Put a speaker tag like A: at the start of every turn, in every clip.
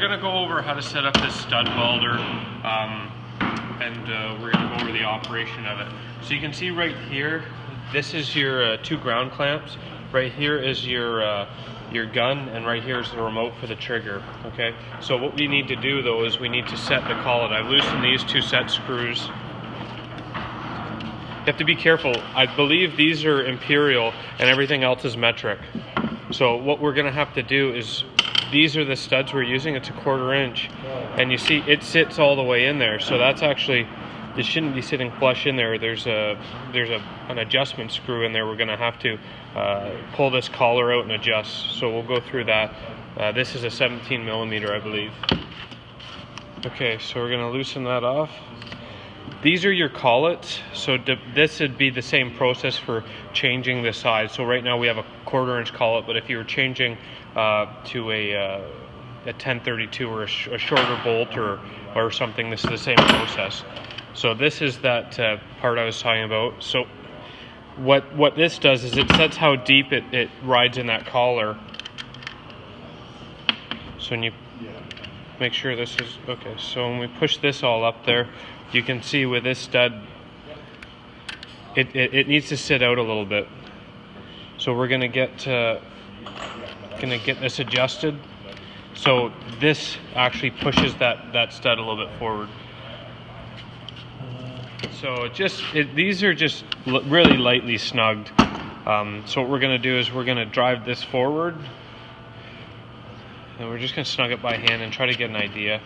A: We're going to go over how to set up this stud welder, and we're going to go over the operation of it. So you can see right here, this is your two ground clamps. Right here is your gun, and right here is the remote for the trigger. Okay. So what we need to do though is we need to set the collet. I've loosened these two set screws. You have to be careful. I believe these are imperial and everything else is metric. So what we're going to have to do is, these are the studs we're using. It's a 1/4 inch, and you see it sits all the way in there. So that's actually, it shouldn't be sitting flush in there. There's an adjustment screw in there. We're going to have to pull this collar out and adjust. So we'll go through that. This is a 17 millimeter, I believe. Okay, so we're going to loosen that off. These are your collets. So this would be the same process for changing the size. So right now we have a 1/4 inch collet, but if you were changing to a 1032 or a shorter bolt or something, this is the same process. So this is that part I was talking about. So what this does is it sets how deep it rides in that collar. So when you make sure this is okay, so when we push this all up there, you can see with this stud, it needs to sit out a little bit. So we're gonna get this adjusted. So this actually pushes that stud a little bit forward. So these are just really lightly snugged. So what we're gonna do is we're gonna drive this forward, and we're just gonna snug it by hand and try to get an idea.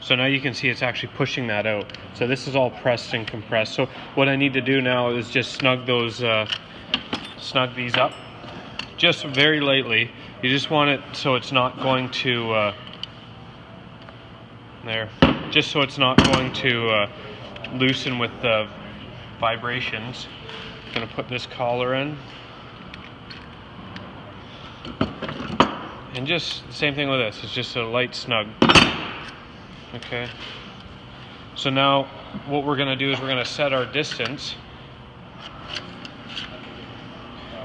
A: So now you can see it's actually pushing that out. So this is all pressed and compressed. So what I need to do now is just snug these up, just very lightly. You just want it so it's not going to just so it's not going to loosen with the vibrations. I'm gonna put this collar in, and just the same thing with this. It's just a light snug. Okay, so now what we're going to do is we're going to set our distance.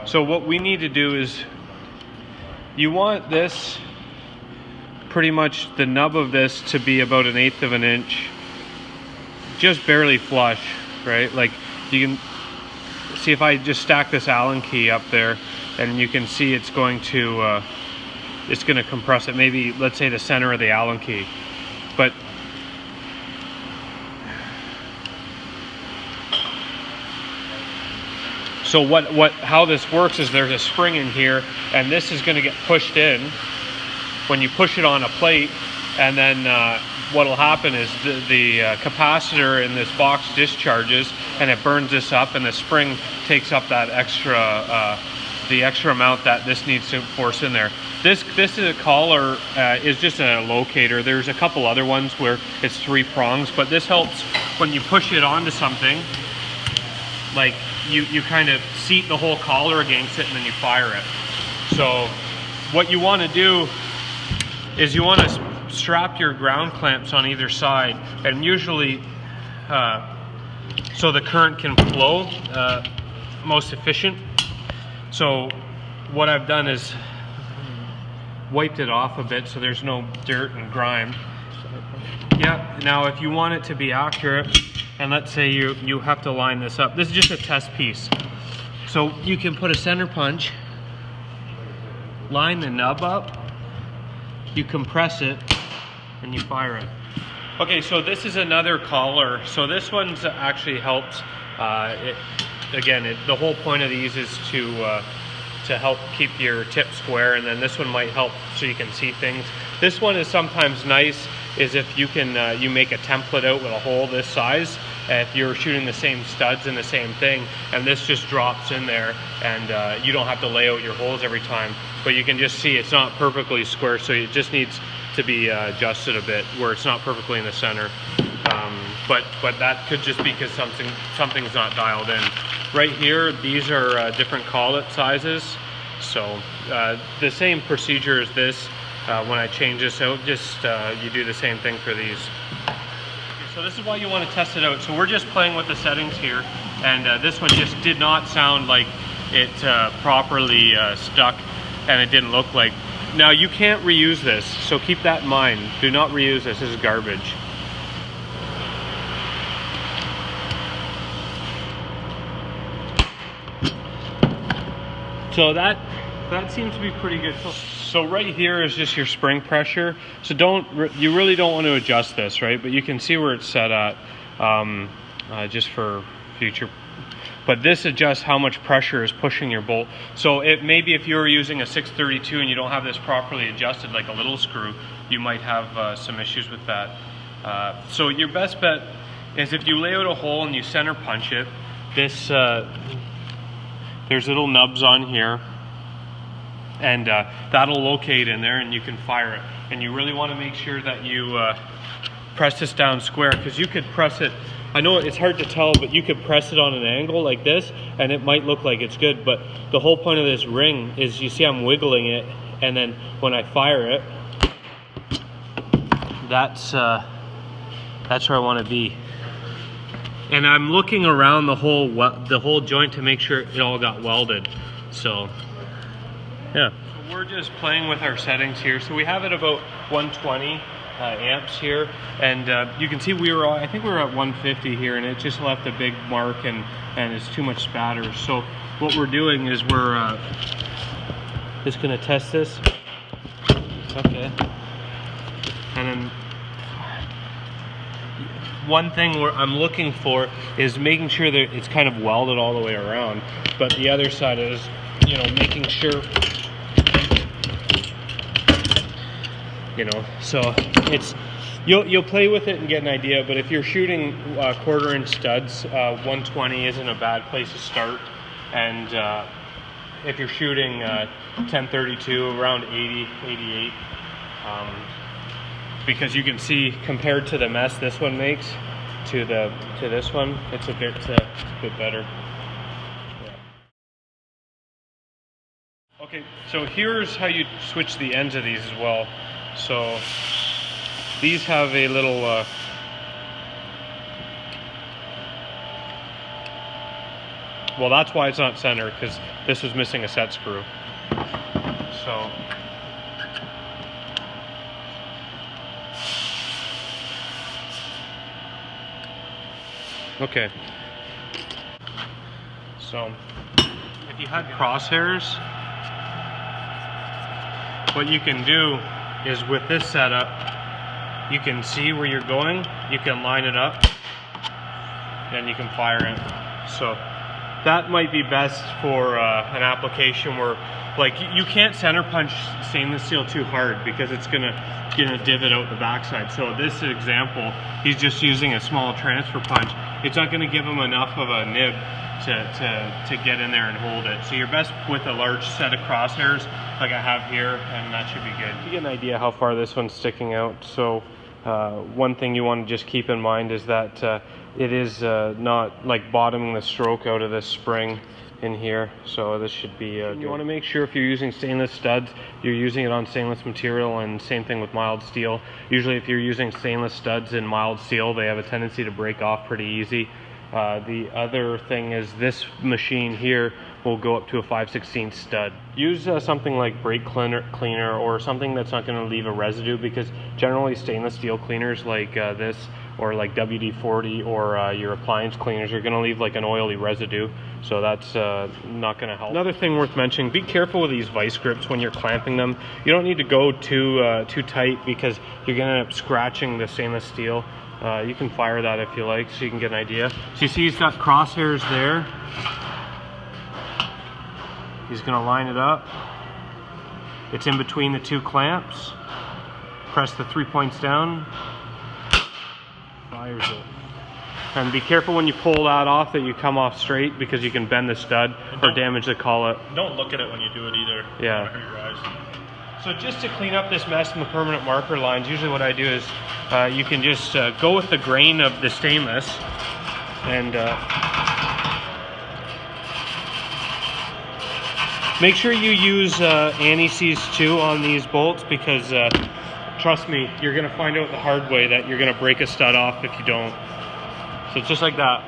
A: So what we need to do is, you want this, pretty much the nub of this to be about 1/8 of an inch, just barely flush, right? Like you can see if I just stack this Allen key up there, and you can see it's going to compress it, maybe let's say the center of the Allen key. But so how this works is there's a spring in here, and this is going to get pushed in when you push it on a plate, and then what will happen is the capacitor in this box discharges, and it burns this up, and the spring takes up that the extra amount that this needs to force in there. This is a collar, is just a locator. There's a couple other ones where it's 3 prongs, but this helps when you push it onto something, like you kind of seat the whole collar against it and then you fire it. So what you want to do is you want to strap your ground clamps on either side, and usually so the current can flow most efficient. So what I've done is wiped it off a bit so there's no dirt and grime. Yeah, now if you want it to be accurate, and let's say you have to line this up, this is just a test piece. So you can put a center punch, line the nub up, you compress it, and you fire it. Okay, so this is another collar. So this one's actually helps, the whole point of these is to help keep your tip square, and then this one might help so you can see things. This one is sometimes nice is if you can you make a template out with a hole this size, if you're shooting the same studs in the same thing, and this just drops in there, and you don't have to lay out your holes every time, but you can just see it's not perfectly square, so it just needs to be adjusted a bit where it's not perfectly in the center. But that could just be because something's not dialed in. Right here, these are different collet sizes. So the same procedure as this. When I change this out, just you do the same thing for these. So this is why you want to test it out. So we're just playing with the settings here, and this one just did not sound like it properly stuck and it didn't look like. Now you can't reuse this, so keep that in mind. Do not reuse this, this is garbage. So that seems to be pretty good. So right here is just your spring pressure. So you really don't want to adjust this, right? But you can see where it's set at, just for future. But this adjusts how much pressure is pushing your bolt. So maybe if you're using a 632 and you don't have this properly adjusted, like a little screw, you might have some issues with that. So your best bet is if you lay out a hole and you center punch it. There's little nubs on here, and that'll locate in there and you can fire it. And you really want to make sure that you press this down square, because you could press it, I know it's hard to tell, but you could press it on an angle like this and it might look like it's good, but the whole point of this ring is, you see I'm wiggling it, and then when I fire it, that's where I want to be. And I'm looking around the whole joint to make sure it all got welded. So, yeah. We're just playing with our settings here. So we have it about 120 amps here, and you can see I think we were at 150 here, and it just left a big mark, and it's too much spatter. So what we're doing is we're just gonna test this. Okay. And then one thing I'm looking for is making sure that it's kind of welded all the way around, but the other side is, you know, making sure, you know, so it's, you'll play with it and get an idea. But if you're shooting 1/4 inch studs, 120 isn't a bad place to start. And if you're shooting 1032, around 80, 88, because you can see, compared to the mess this one makes to this one, it's a bit better. Yeah. Okay, so here's how you switch the ends of these as well. So these have a little well, that's why it's not centered, because this was missing a set screw. So okay, so if you had crosshairs, what you can do is, with this setup, you can see where you're going, you can line it up, and you can fire it. So that might be best for an application where, like, you can't center punch stainless steel too hard, because it's gonna divot out the backside. So this example, he's just using a small transfer punch. It's not going to give him enough of a nib to get in there and hold it. So you're best with a large set of crosshairs like I have here, and that should be good. You get an idea how far this one's sticking out. So one thing you want to just keep in mind is that it is not like bottoming the stroke out of this spring in here, so this should be good. You want to make sure if you're using stainless studs, you're using it on stainless material, and same thing with mild steel. Usually if you're using stainless studs in mild steel, they have a tendency to break off pretty easy. The other thing is, this machine here will go up to a 5/16 stud. Use something like brake cleaner or something that's not going to leave a residue, because generally stainless steel cleaners like this, or like WD-40, or your appliance cleaners, are going to leave like an oily residue. So that's not going to help. Another thing worth mentioning, be careful with these vice grips when you're clamping them. You don't need to go too tight, because you're going to end up scratching the stainless steel. You can fire that if you like, so you can get an idea. So you see he's got crosshairs there. He's going to line it up. It's in between the two clamps. Press the 3 points down. Fires it. And be careful when you pull that off that you come off straight, because you can bend the stud or damage the collet.
B: Don't look at it when you do it either.
A: Yeah.
B: Hurt your eyes.
A: So just to clean up this mess in the permanent marker lines, usually what I do is you can just go with the grain of the stainless, and make sure you use anti-seize too on these bolts, because trust me, you're going to find out the hard way that you're going to break a stud off if you don't. So just like that.